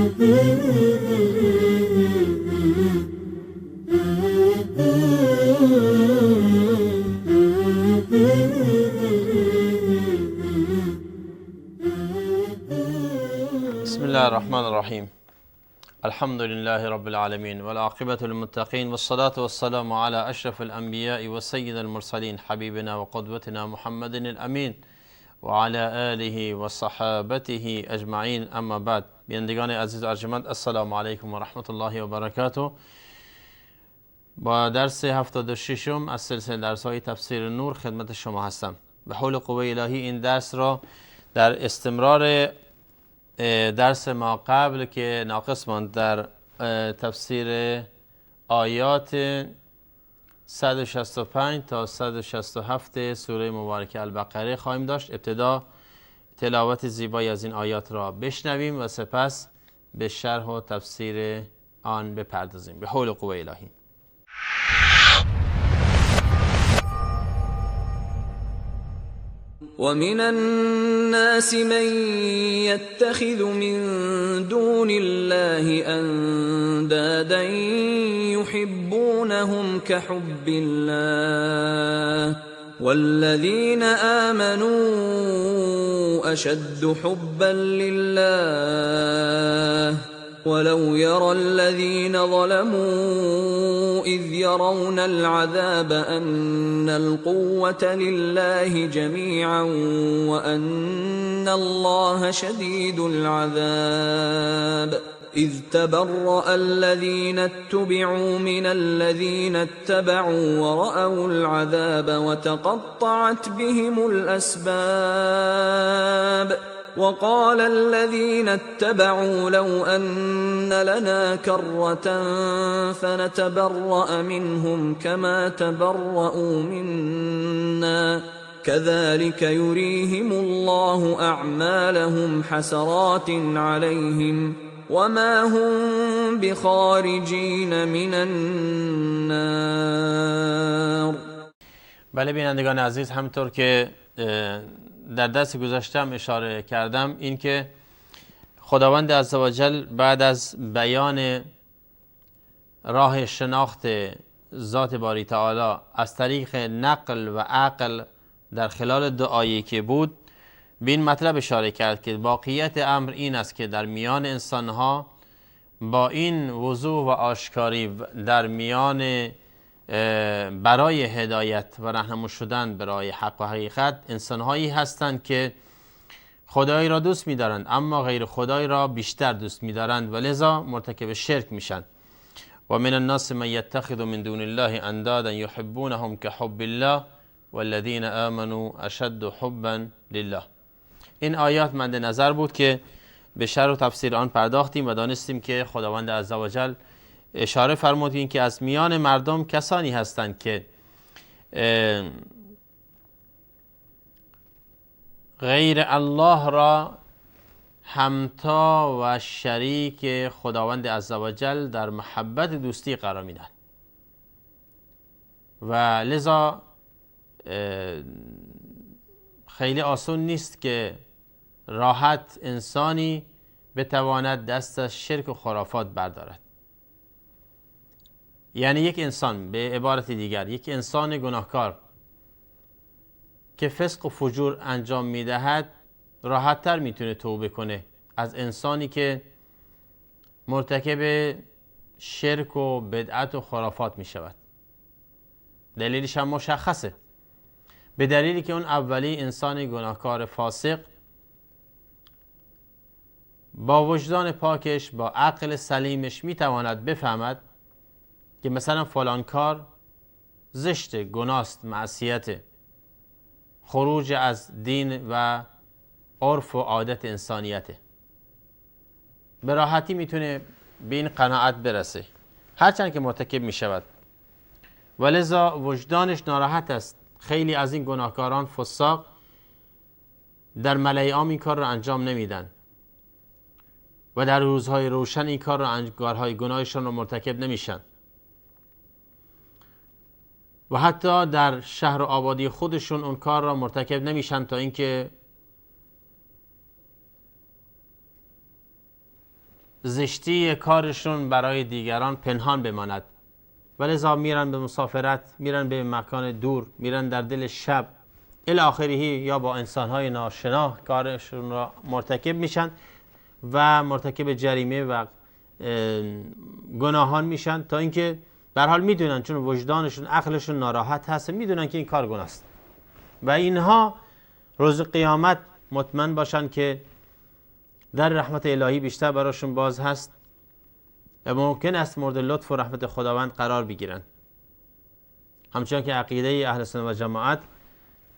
بسم الله الرحمن الرحیم. الحمد لله رب العالمين والعاقبة للمتقين والصلاة والسلام على أشرف الأنبياء وسيد المرسلين حبيبنا وقدوتنا محمد الأمين وعلى آله وصحابته أجمعين. اما بعد. بینندگان عزیز و ارجمند، السلام علیکم و رحمت الله و برکاته. با درس 76 از سلسله درس‌های تفسیر نور خدمت شما هستم. به حول قوه الهی این درس را در استمرار درس ما قبل که ناقص ماند در تفسیر آیات 165 تا 167 سوره مبارکه البقره خواهیم داشت. ابتدا تلاوت زیبایی از این آیات را بشنویم و سپس به شرح و تفسیر آن بپردازیم. به حول قوه الهی. ومن الناس من يتخذ من دون الله أندادا يحبونهم كحب الله والذين آمنوا أشد حبا لله ولو يرى الذين ظلموا إذ يرون العذاب أن القوة لله جميعا وأن الله شديد العذاب إذ تبرأ الذين اتبعوا من الذين اتبعوا ورأوا العذاب وتقطعت بهم الأسباب وقال الذين اتبعوا لو أن لنا كرة فنتبرأ منهم كما تبرأوا منا كذلك يريهم الله أعمالهم حسرات عليهم وما هم بخارجين من النار. بله بینندگان عزیز، همطور که در درس گذشتم اشاره کردم، این که خداوند عزوجل بعد از بیان راه شناخت ذات باری تعالی از طریق نقل و عقل در خلال دعایی که بود، به این مطلب اشاره کرد که واقعیت امر این است که در میان انسانها با این وضوح و آشکاری در میان برای هدایت و راهنمود شدن برای حق و حقیقت انسانهایی هستند که خدای را دوست می‌دارند اما غیر خدای را بیشتر دوست می‌دارند و لذا مرتکب شرک میشن. و من الناس من یتخذ من دون الله اندادا یحبونهم كحب الله والذین آمنوا اشد حبا لله. این آیات مد نظر بود که به شرح و تفسیر آن پرداختیم و دانستیم که خداوند عزوجل اشاره فرمودین که از میان مردم کسانی هستند که غیر الله را همتا و شریک خداوند عزوجل در محبت دوستی قرار میدن و لذا خیلی آسان نیست که راحت انسانی بتواند دست از شرک و خرافات بردارد. یعنی یک انسان، به عبارت دیگر یک انسان گناهکار که فسق و فجور انجام میدهد راحت‌تر میتونه توبه کنه از انسانی که مرتکب شرک و بدعت و خرافات میشود. دلیلش هم مشخصه، به دلیلی که اون اولی انسان گناهکار فاسق با وجدان پاکش، با عقل سلیمش میتواند بفهمد که مثلا فلان کار زشت، گناست، معصیت، خروج از دین و عرف و عادت انسانیته. به راحتی میتونه به این قناعت برسه هرچند که مرتکب میشود، ولذا وجدانش ناراحت است. خیلی از این گناهکاران فساق در ملأ عام این کار را انجام نمیدن و در روزهای روشن این کار را کارهای گناهشان را مرتکب نمیشن و حتی در شهر و آبادی خودشون اون کار را مرتکب نمیشن تا اینکه زشتی کارشون برای دیگران پنهان بماند، ولذا میرن به مسافرت، میرن به مکان دور، میرن در دل شب الی آخره، یا با انسانهای ناشنا کارشون را مرتکب میشن و مرتکب جریمه و گناهان میشن، تا اینکه به هر حال میدونن، چون وجدانشون عقلشون ناراحت هست، میدونن که این کار گناه است و اینها روز قیامت مطمئن باشن که در رحمت الهی بیشتر براشون باز هست و ممکن است مورد لطف و رحمت خداوند قرار بگیرن. همچنان که عقیده اهل سنت و جماعت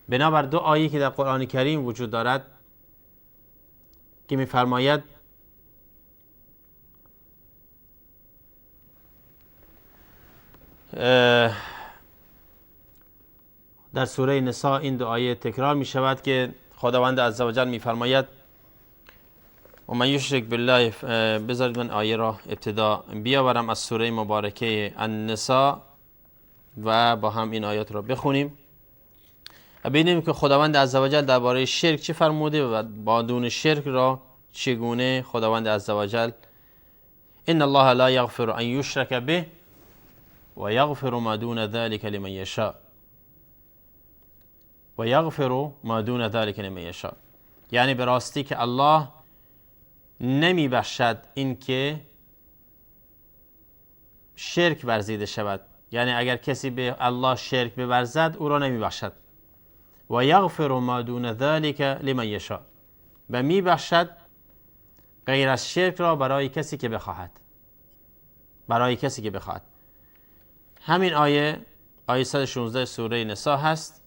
بنابر دو آیه که در قرآن کریم وجود دارد که می‌فرماید در سوره نساء این دو آیه تکرار می شود که خداوند عزوجل می فرماید و من یشرک بالله، بذارید من آیه را ابتدا بیاورم از سوره مبارکه النساء و با هم این آیات را بخونیم و ببینیم که خداوند عزوجل درباره شرک چه فرموده و با دون شرک را چگونه خداوند عزوجل ان الله لا یغفر ان یشرک به و یغفر ما دون ذلك لمن یشاء و یغفر ما دون ذلك لمن یشاء، یعنی به راستی که الله نمی بخشد این که شرک ورزیده شود، یعنی اگر کسی به الله شرک بورزد او را نمی بخشد. و یغفر ما دون ذلك لمن یشاء، و می بخشد غیر از شرک را برای کسی که بخواهد، برای کسی که بخواهد. همین آیه 116 سوره نساء هست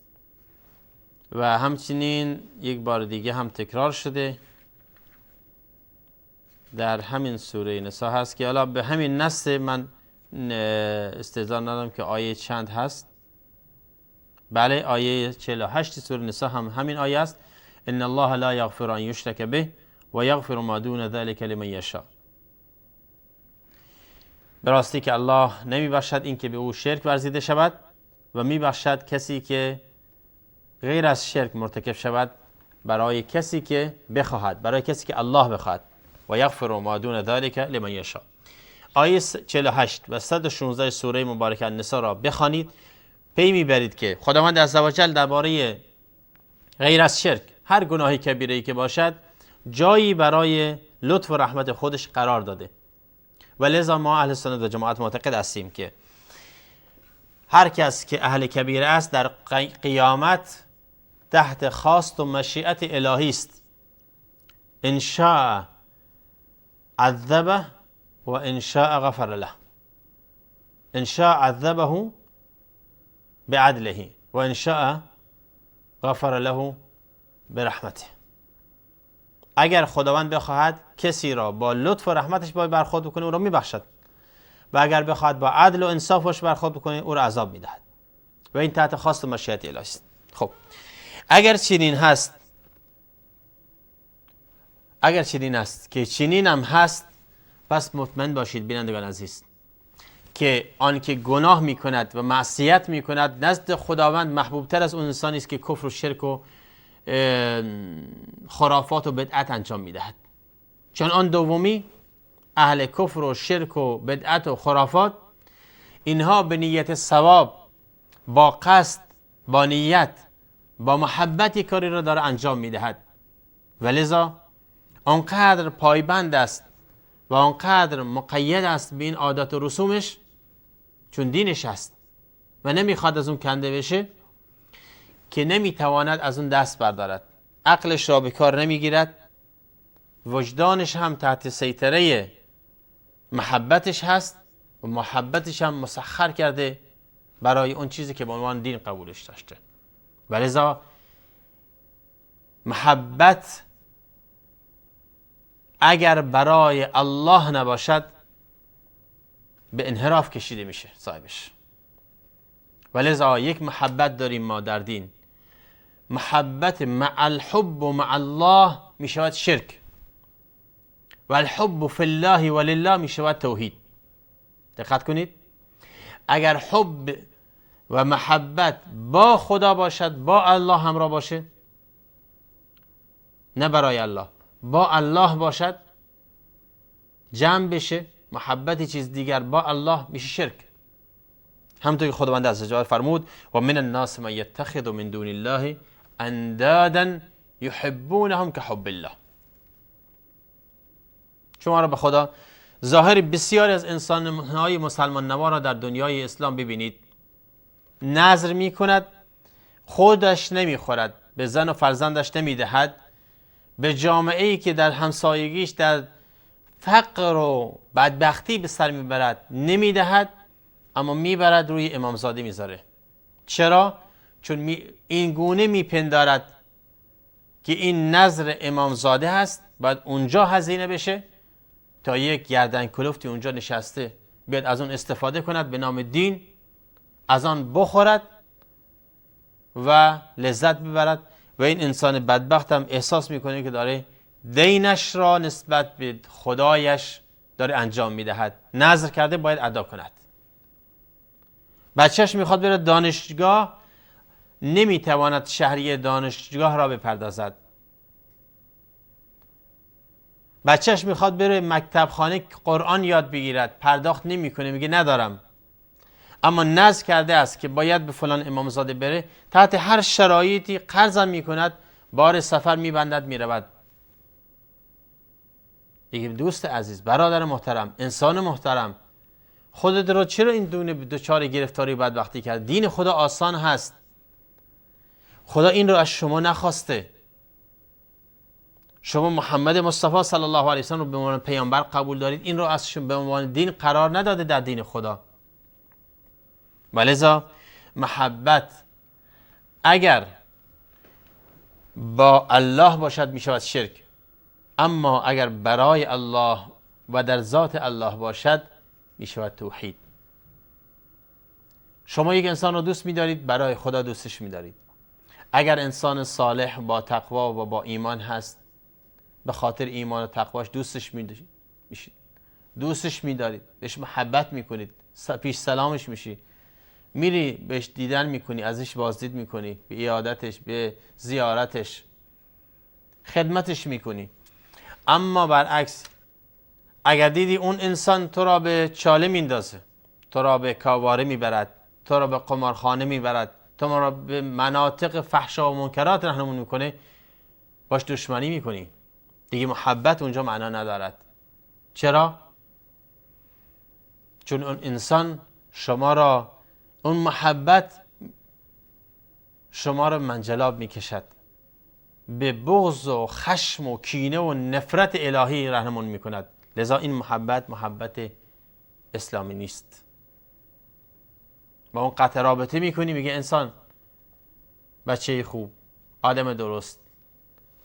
و همچنین یک بار دیگه هم تکرار شده در همین سوره نساء هست که حالا به همین نص من استدلال ندارم که آیه چند هست. بله، آیه 48 سوره نساء هم همین آیه است، ان الله لا یغفر ان یشرک به و یغفر ما دون ذلك لمن یشاء. به راستی که الله نمی بخشد این که به او شرک ورزیده شود و می بخشد کسی که غیر از شرک مرتکب شود برای کسی که بخواهد، برای کسی که الله بخواهد. و یغفر ما دون ذلك لمن یشاء. آیه 48 و 116 سوره مبارکه النساء را بخوانید، پی میبرید که خداوند عزوجل درباره غیر از شرک هر گناهی کبیره‌ای که باشد جایی برای لطف و رحمت خودش قرار داده و لذا ما اهل سنت و جماعت معتقد هستیم که هر کس که اهل کبیره است در قیامت تحت خواست و مشیت الهی است. ان شاء عذبه و ان شاء غفر له. ان شاء عذبه بعدله و ان شاء غفر له برحمته. اگر خداوند بخواهد کسی را با لطف و رحمتش باید برخورد بکنه او را میبخشد و اگر بخواهد با عدل و انصافش برخورد بکنه او را عذاب میدهد و این تحت خواست و مشیت الهی است. خب اگر چنین هست که چنین هم هست، پس مطمئن باشید بینندگان عزیز که آن که گناه میکند و معصیت میکند نزد خداوند محبوبتر از اون انسانی است که کفر و شرک و خرافات و بدعت انجام میدهد. چون آن دومی اهل کفر و شرک و بدعت و خرافات، اینها به نیت ثواب، با قصد، با نیت، با محبتی کاری را داره انجام میدهد و لذا آنقدر پایبند است و آنقدر مقید است به این عادت و رسومش، چون دینش است و نمیخواد از اون کنده بشه، که نمیتواند از اون دست بردارد. عقلش را به کار نمیگیرد، وجدانش هم تحت سیطره محبتش هست و محبتش هم مسخر کرده برای اون چیزی که به عنوان دین قبولش داشته. ولذا محبت اگر برای الله نباشد به انحراف کشیده میشه صاحبش. ولذا یک محبت داریم ما در دین، محبت مع الحب و مع الله میشود شرک و الحب فی الله و لله میشود توحید. دقت کنید، اگر حب و محبت با خدا باشد، با الله همراه باشه، نه برای الله، با الله باشد، جمع بشه، محبت چیز دیگر با الله میشه شرک. همونطور که خداوند عزوجل فرمود و من الناس من یتخذ من دون الله اندادا یحبونهم کحب الله. شما را به خدا ظاهر بسیاری از انسان‌های مسلمان نما را در دنیای اسلام ببینید، نذر می کند، خودش نمیخورد، به زن و فرزندش نمیدهد، به جامعه‌ای که در همسایگیش در فقر و بدبختی به سر میبرد نمیدهد، اما میبرد روی امامزاده میذاره. چرا؟ چون این گونه میپندارد که این نذر امامزاده هست، باید اونجا هزینه بشه تا یک گردن کلفتی اونجا نشسته بیاد از اون استفاده کند به نام دین، از آن بخورد و لذت ببرد و این انسان بدبخت هم احساس میکنه که داره دینش را نسبت به خدایش داره انجام میدهد، نذر کرده باید ادا کند. بچهش میخواد بره دانشگاه، نمیتواند شهریه دانشگاه را بپردازد. بچهش میخواد بره مکتب خانه قرآن یاد بگیرد، پرداخت نمیکنه، میگه ندارم. اما نذر کرده است که باید به فلان امامزاده بره، تحت هر شرایطی قرضم میکند، بار سفر میبندد میرود. دیگه دوست عزیز، برادر محترم، انسان محترم، خودت رو چرا این دونه دچار گرفتاری بدبختی کرد؟ دین خدا آسان هست. خدا این رو از شما نخواسته. شما محمد مصطفی صلی الله علیه و سلم رو به عنوان پیامبر قبول دارید، این رو از به عنوان دین قرار نداده در دین خدا. ولذا محبت اگر با الله باشد میشود شرک، اما اگر برای الله و در ذات الله باشد میشود توحید. شما یک انسان رو دوست می‌دارید، برای خدا دوستش می‌دارید. اگر انسان صالح با تقوا و با ایمان هست، به خاطر ایمان و تقواش دوستش می‌دارید، بهش محبت می‌کنید، پیش سلامش میشی، میری بهش دیدن می‌کنی، ازش بازدید می‌کنی، به عیادتش، به زیارتش، خدمتش می‌کنی. اما برعکس اگر دیدی اون انسان تو را به چاله میندازه، تو را به کاواره میبرد، تو را به قمارخانه میبرد، تو را به مناطق فحشا و منکرات راهنمون میکنه، باش دشمنی میکنی. دیگه محبت اونجا معنا ندارد. چرا؟ چون اون انسان شما را، اون محبت شما را منجلاب میکشد، به بغض و خشم و کینه و نفرت الهی راهنمون میکند. لذا این محبت اسلامی نیست. با اون قطع رابطه میکنی، میگه انسان بچه خوب، آدم درست،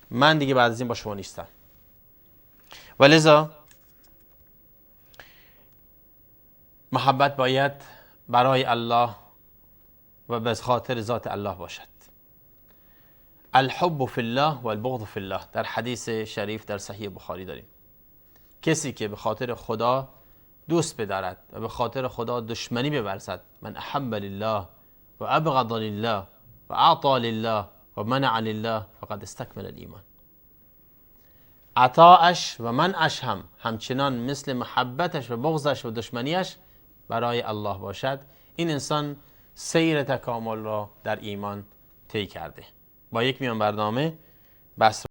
من دیگه بعد از این با شما نیستم. و لذا محبت باید برای الله و به خاطر ذات الله باشد. الحب فی الله و البغض فی الله، در حدیث شریف در صحیح بخاری داریم. کسی که به خاطر خدا دوست بدارد و به خاطر خدا دشمنی بورزد، من احب لله و ابغض لله و اعطى لله و منع لله فقد استکمل الایمان. عطاش و منعش هم همچنان مثل محبتش و بغضش و دشمنیش برای الله باشد، این انسان سیر تکامل را در ایمان طی کرده. با یک میان برنامه بس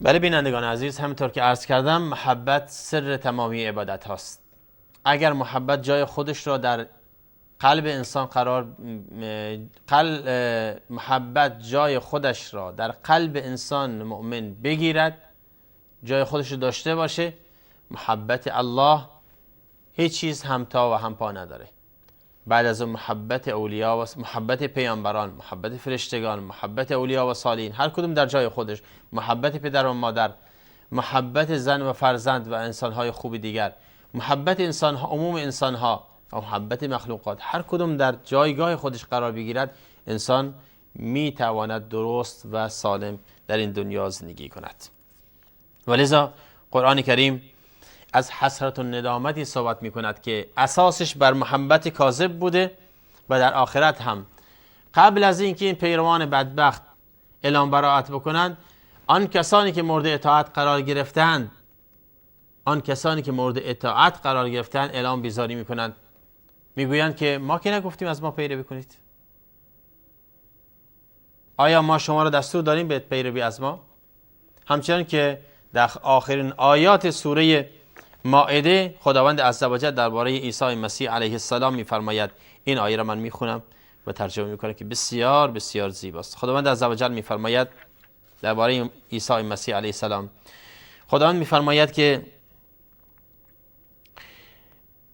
بله بینندگان عزیز، همینطور که عرض کردم، محبت سر تمامی عبادت هاست. اگر محبت جای خودش را در قلب انسان محبت جای خودش را در قلب انسان مؤمن بگیرد، جای خودش رو داشته باشه، محبت الله هیچ چیز همتا و همپا نداره. بعد از اون محبت اولیا و محبت پیامبران، محبت فرشتگان، محبت اولیا و صالحین، هر کدوم در جای خودش، محبت پدر و مادر، محبت زن و فرزند و انسانهای خوب دیگر، محبت انسانها، عموم انسانها، و محبت مخلوقات هر کدوم در جایگاه خودش قرار بگیرد، انسان می تواند درست و سالم در این دنیا زندگی کند. ولذا قرآن کریم از حسرت و ندامتی صحبت می کند که اساسش بر محبت کاذب بوده و در آخرت هم قبل از اینکه این پیروان بدبخت اعلام براءت بکنند، آن کسانی که مورد اطاعت قرار گرفتند اعلام بیزاری میکنند، میگویند که ما که نگفتیم از ما پیروی کنید. آیا ما شما را دستور داریم به پیروی از ما؟ همچنان که در آخرین آیات سوره مائده خداوند عزوجل درباره عیسی مسیح علیه السلام میفرماید، این آیه را من میخونم و ترجمه میکنم که بسیار بسیار زیباست. خداوند عزوجل میفرماید درباره عیسی مسیح علیه السلام، خداوند میفرماید که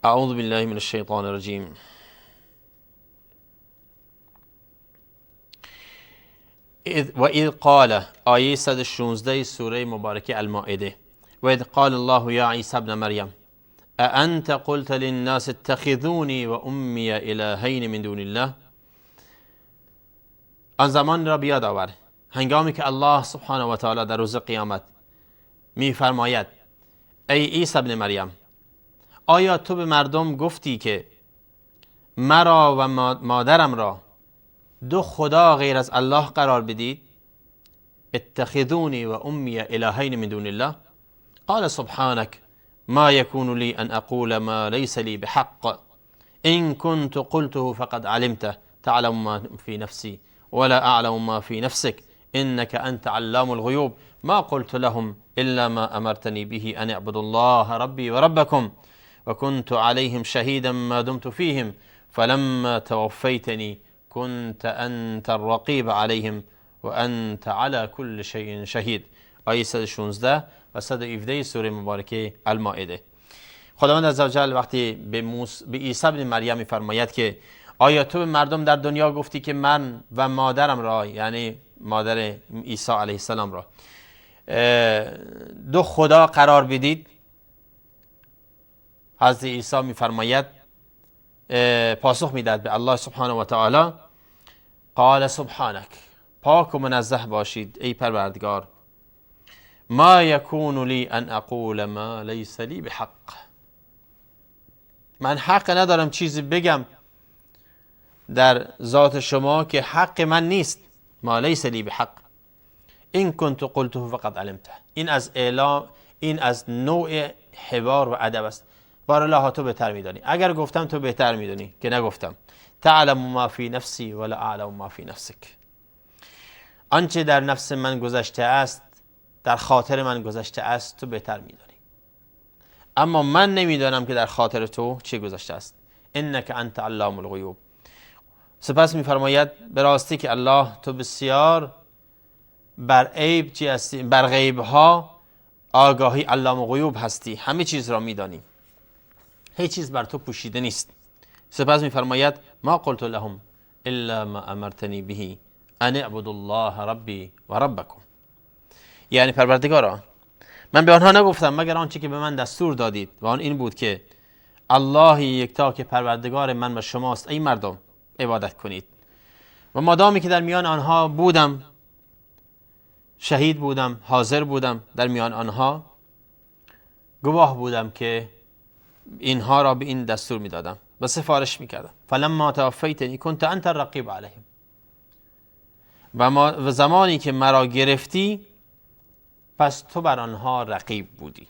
اعوذ بالله من الشیطان الرجیم و اذ قال، آیه 116 سوره مبارکه المائده، و اذ قال الله یا عیسی ابن مریم اانت قلت للناس اتخذونی و امی الهین من دون الله. آن زمان را بیاد آور هنگامی که الله سبحانه و تعالی در روز قیامت میفرماید ای عیسی ابن مریم، آیا تو به مردم گفتی که مرا و مادرم را دو خدا غیر از الله قرار بدید؟ اتخذونی و امی الهین من دون الله. قال سبحانك ما يكون لي ان اقول ما ليس لي بحق ان كنت قلته فقد علمته تعلم ما في نفسي ولا اعلم ما في نفسك انك انت علام الغيوب ما قلت لهم الا ما امرتني به ان اعبدوا الله ربي وربكم وكنت عليهم شهيدا ما دمت فيهم فلما توفيتني كنت انت الرقيب عليهم وانت على كل شيء شهيد. آیه 116 و 117 سوره مبارکه المائده. خداوند عزوجل وقتی به عیسی ابن مریم میفرماید که آیا تو به مردم در دنیا گفتی که من و مادرم را، یعنی مادر عیسی علیه السلام را، دو خدا قرار بدید؟ حضرت عیسی میفرماید، پاسخ میدهد به الله سبحانه و تعالی، قال سبحانك، پاک و منزه باشید ای پروردگار، ما یکون لی ان اقول ما لیس لی بحق، من حق ندارم چیزی بگم در ذات شما که حق من نیست. ما لیس لی بحق این کنت قلته فقد علمته. این از نوع حوار و ادب است. بار الله تو بهتر میدانی، اگر گفتم تو بهتر میدانی که نگفتم. تعلم ما فی نفسی ولا اعلم ما فی نفسک، آنچه در نفس من گذشته است، در خاطر من گذشته است، تو بهتر میدانی، اما من نمیدانم که در خاطر تو چه گذشته است. انک انت علام الغیوب. سپس میفرماید به راستی که الله تو بسیار بر غیب ها آگاهی، علام الغیوب هستی، همه چیز را میدانی، هیچ چیز بر تو پوشیده نیست. سپس میفرماید ما قلت لهم الا ما امرتنی به ان اعبدوا الله ربی و ربکم، یعنی پروردگارا من به آنها نگفتم مگر آنچه که به من دستور دادید و آن این بود که الله یکتا که پروردگار من و شماست، ای مردم عبادت کنید. و مادامی که در میان آنها بودم، شهید بودم، حاضر بودم در میان آنها، گواه بودم که اینها را به این دستور میدادم و سفارش میکردم. فلما توفیتنی کنت انت الرقیب علیهم، و زمانی که مرا گرفتی پس تو بر آنها رقیب بودی.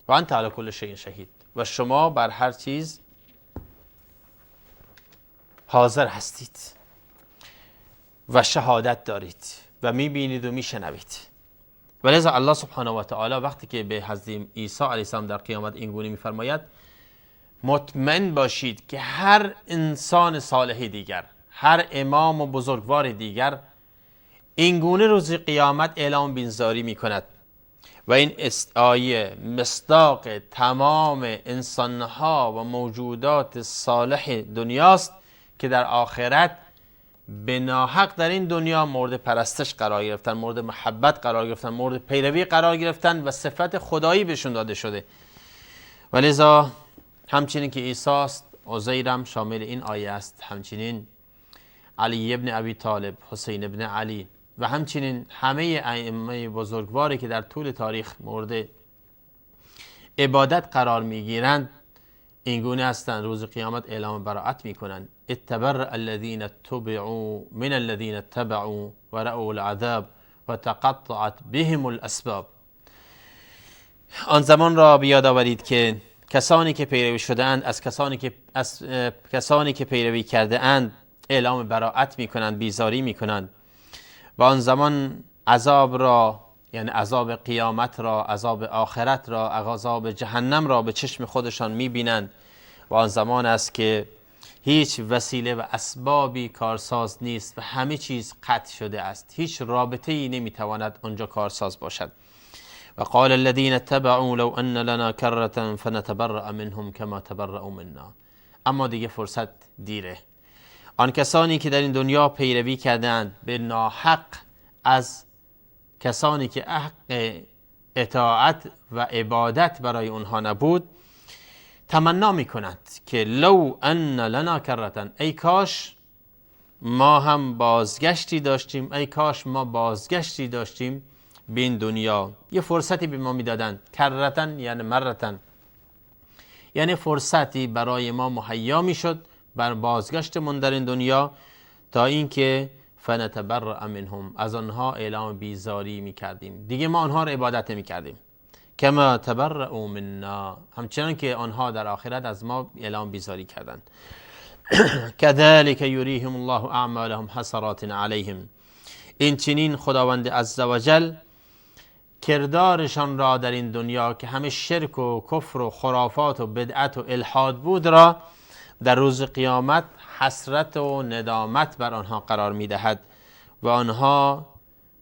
و انت علی کل شیء شهید، و شما بر هر چیز حاضر هستید و شهادت دارید و میبینید و میشنوید. ولذا الله سبحانه و تعالی وقتی که به حضرت عیسی علیه السلام در قیامت این گونه میفرماید مطمئن باشید که هر انسان صالح دیگر، هر امام و بزرگوار دیگر این گونه روز قیامت اعلام بیزاری میکند و این آیه مصداق تمام انسانها و موجودات صالح دنیاست که در آخرت به ناحق در این دنیا مورد پرستش قرار گرفتن، مورد محبت قرار گرفتن، مورد پیروی قرار گرفتن و صفت خدایی بهشون داده شده. ولذا همچنین که عیسی عزیرم شامل این آیه است. همچنین علی ابن ابی طالب، حسین ابن علی و همچنین همه ائمه بزرگواری که در طول تاریخ مورد عبادت قرار میگیرند این گونه هستند. روز قیامت اعلام براءت میکنند. اتبرأ الذین اتبعوا من الذین اتبعوا و رأوا العذاب و تقطعت بهم الاسباب. آن زمان را بیاد آورید که کسانی که پیروی شده اند از کسانی که پیروی کرده اند اعلام براءت میکنند، بیزاری میکنند و آن زمان عذاب را، یعنی عذاب قیامت را، عذاب آخرت را، عذاب جهنم را به چشم خودشان میبینند و آن زمان است که هیچ وسیله و اسبابی کارساز نیست و همه چیز قطع شده است. هیچ رابطه‌ای نمیتواند آنجا کارساز باشد. و قال الذين اتبعوا لو ان لنا كرة فنتبرأ منهم كما تبرأوا منا. اما دیگه فرصت دیره. آن کسانی که در این دنیا پیروی کردند به ناحق از کسانی که حق اطاعت و عبادت برای اونها نبود تمنا میکنند که لو ان لنا کرتن، ای کاش ما هم بازگشتی داشتیم، ای کاش ما بازگشتی داشتیم به این دنیا، یه فرصتی به ما میدادن. کرتن یعنی مرتن، یعنی فرصتی برای ما مهیا میشد بر بازگشتمون در این دنیا تا اینکه فنتبرأ منهم، از آنها اعلام بیزاری میکردیم، دیگه ما آنها را عبادت نمیکردیم. کما تبرأوا منا، همچنان که آنها در آخرت از ما اعلام بیزاری کردند. کذلک یریهم الله اعمالهم حسرات علیهم، این چنین خداوند عزوجل کردارشان را در این دنیا که همه شرک و کفر و خرافات و بدعت و الحاد بود را در روز قیامت حسرت و ندامت بر آنها قرار میدهد و آنها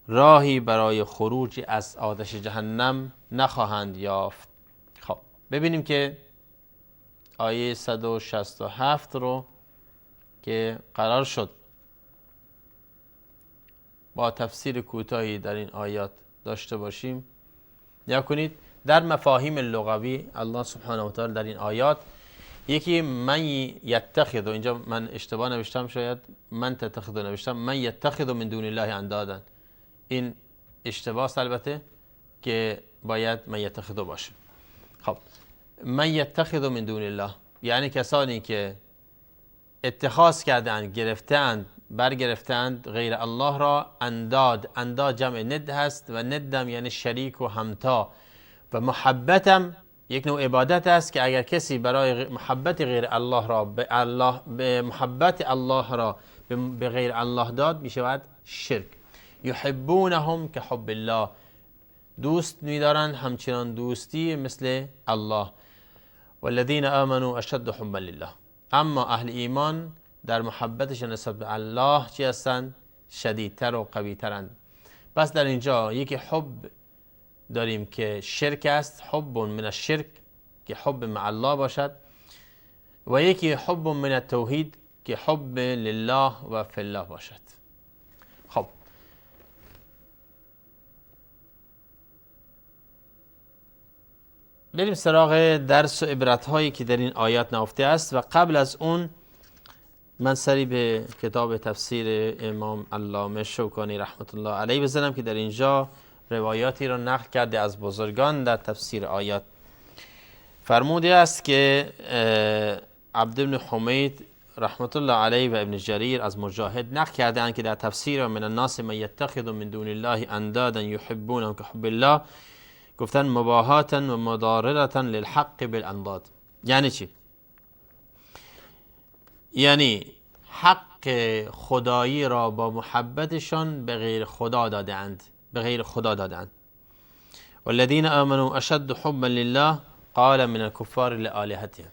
راهی برای خروج از آتش جهنم نخواهند یافت. خب ببینیم که آیه 167 رو که قرار شد با تفسیر کوتاهی در این آیات داشته باشیم. نیا کنید در مفاهیم لغوی الله سبحانه و تعالی در این آیات یکی من یتخذ، و اینجا من اشتباه نوشتم، شاید من تتخذ نوشتم، من یتخذ من دون الله اندادا، این اشتباه البته که باید من یتخذ باشه. خب من یتخذ من دون الله یعنی کسانی که اتخاذ کردند، گرفتند، برگرفتند غیر الله را انداد. انداد جمع ند هست و ندم یعنی شریک و همتا و محبتم یک نوع عبادت است که اگر کسی برای محبت غیر الله را به محبت الله را به غیر الله داد می شود شرک. یحبونهم که حب الله، دوست می‌دارند همچنان دوستی مثل الله. والذین آمنوا اشد حبا لله، اما اهل ایمان در محبتشان نسبت به الله چی هستند؟ شدیدتر و قوی‌ترند. پس در اینجا یکی حب داریم که شرک است، حب من الشرک که حب مع الله باشد، و یکی حب من التوحید که حب لله و فی الله باشد. خب بریم سراغ درس و عبرت هایی که در این آیات نهفته است. و قبل از اون من سری به کتاب تفسیر امام علامه شوکانی رحمت الله علیه بزنم که در اینجا روایاتی را نقل کرده از بزرگان در تفسیر آیات. فرموده است که عبد بن حمید رحمت الله علیه و ابن جریر از مجاهد نقل کردند که در تفسیر من الناس من یتخذ من دون الله اندادا یحبونهم که حب الله گفتن مباهاتا و مضاررتا للحق بالانداد. یعنی چی؟ یعنی حق خدایی را با محبتشان به غیر خدا دادند، به غیر خدا دادند. والذین آمنوا اشد حبا لله قال من الكفار لآلهتهم،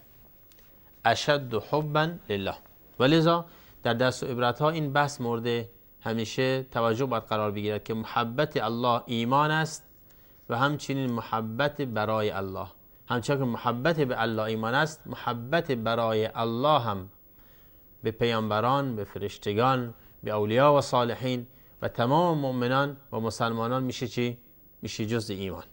اشد حبا لله. ولذا در درس و عبرت ها این بحث مورد همیشه توجه باید قرار بگیرد که محبت الله ایمان است و همچنین محبت برای الله، همچنین که محبت به الله ایمان است، محبت برای الله هم به پیامبران، به فرشتگان، به اولیاء و صالحین و تمام مؤمنان و مسلمانان میشه چی؟ میشه جزء ایمان.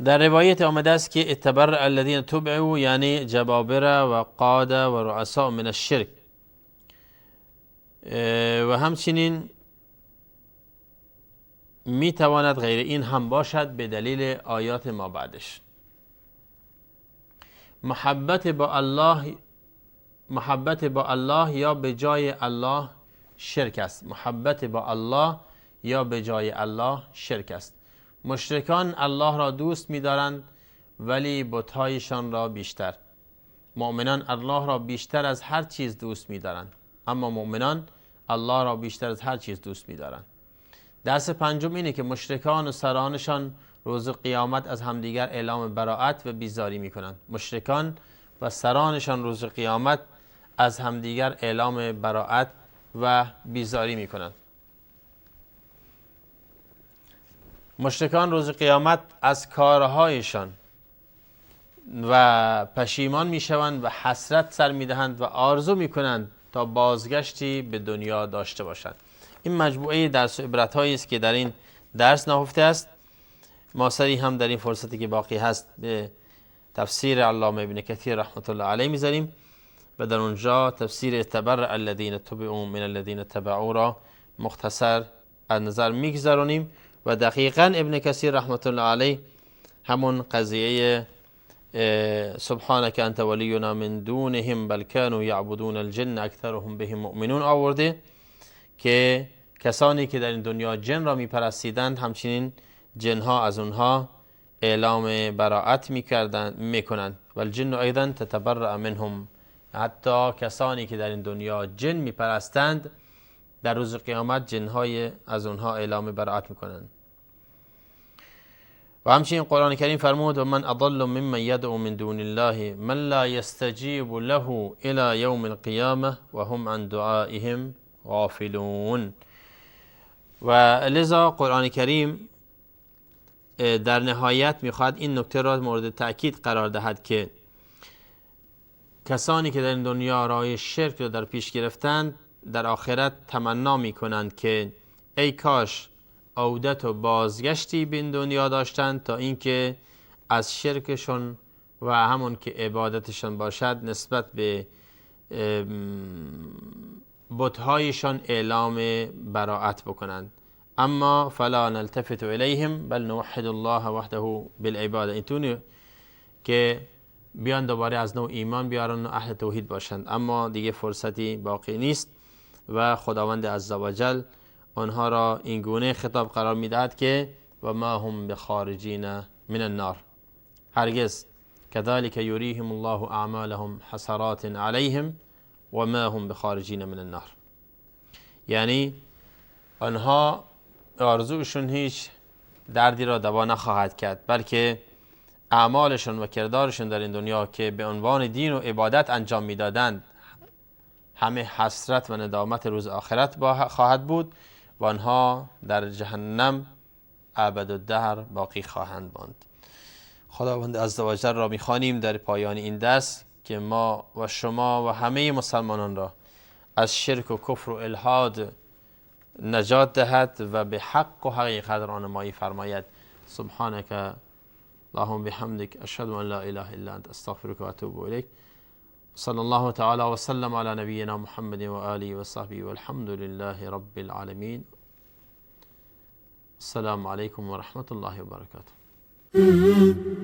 در روایت آمده است که اتبرع الذین تبعوا یعنی جبابره و قاده و رؤساء من الشرک، و همچنین می تواند غیر این هم باشد به دلیل آیات ما بعدش. محبت با الله یا به جای الله شرک است. محبت با الله یا به جای الله شرک است. مشرکان الله را دوست می دارند ولی بت‌هایشان را بیشتر. مؤمنان الله را بیشتر از هر چیز دوست می دارند، اما مؤمنان الله را بیشتر از هر چیز دوست می دارند. درس پنجم اینه که مشرکان و سرانشان روز قیامت از همدیگر اعلام براءت و بیزاری می کنند. مشرکان و سرانشان روز قیامت از همدیگر اعلام براءت و بیزاری می کنند. مشرکان روز قیامت از کارهایشان و پشیمان می شوند و حسرت سر می دهند و آرزو می کنند تا بازگشتی به دنیا داشته باشند. این مجموعه درس و عبرت هایی است که در این درس نهفته است. ما سری هم در این فرصتی که باقی هست به تفسیر علامه ابن کثیر رحمت الله علیه میذاریم و در اونجا تفسیر اتبرع الذین تبعوا من الذین تبعوا را مختصر از نظر میگذرونیم و دقیقاً ابن کثیر رحمت الله علیه همون قضیه سبحانك انت ولینا من دونهم بل كانوا یعبدون الجن اکثرهم بهم مؤمنون آورده که کسانی که در این دنیا جن را میپرستیدند همچنین جنها از اونها اعلام براءت میکنند و الجن ایضا تتبرأ منهم، حتی کسانی که در این دنیا جن میپرستند در روز قیامت جنهای از اونها اعلام براءت میکنند. و همچنین قرآن کریم فرمود و من اضل ممن یدعو من دون الله من لا یستجیب له الى یوم القیامه و هم عن دعائهم غافلون. و لذا قرآن کریم در نهایت میخواد این نکته را مورد تأکید قرار دهد که کسانی که در این دنیا راه شرک را در پیش گرفتند در آخرت تمنا میکنند که ای کاش عودت و بازگشتی به این دنیا داشتند تا اینکه از شرکشون و همون که عبادتشون باشد نسبت به بت‌هایشان اعلام براءت بکنند. اما فلا نلتفت الیهم بل نوحد الله وحده بالعباده، اینطوری که بیان دوباره از نوع ایمان بیارن و اهل توحید باشند، اما دیگه فرصتی باقی نیست و خداوند عزوجل آنها را این گونه خطاب قرار میدهد که و ما هم بخارجین من النار، هرگز كذلك یریهم الله اعمالهم حسرات علیهم و ما هم بخارجین من النار، یعنی آنها آرزوشون هیچ دردی را دوا نخواهد کرد، بلکه اعمالشون و کردارشون در این دنیا که به عنوان دین و عبادت انجام میدادند همه حسرت و ندامت روز آخرت خواهد بود و آنها در جهنم ابدالدهر باقی خواهند ماند. خداوند عزوجل را میخوانیم در پایان این درس که ما و شما و همه مسلمانان را از شرک و کفر و الحاد نجات دهد و به حق و حقیقت راهنمایی فرماید. سبحانك اللهم بحمدك اشهد ان لا اله الا انت استغفرك واتوب اليك. صلى الله تعالى وسلم على نبينا محمد وآله وصحبه والحمد لله رب العالمين. السلام عليكم ورحمة الله وبركاته. Mm-hmm.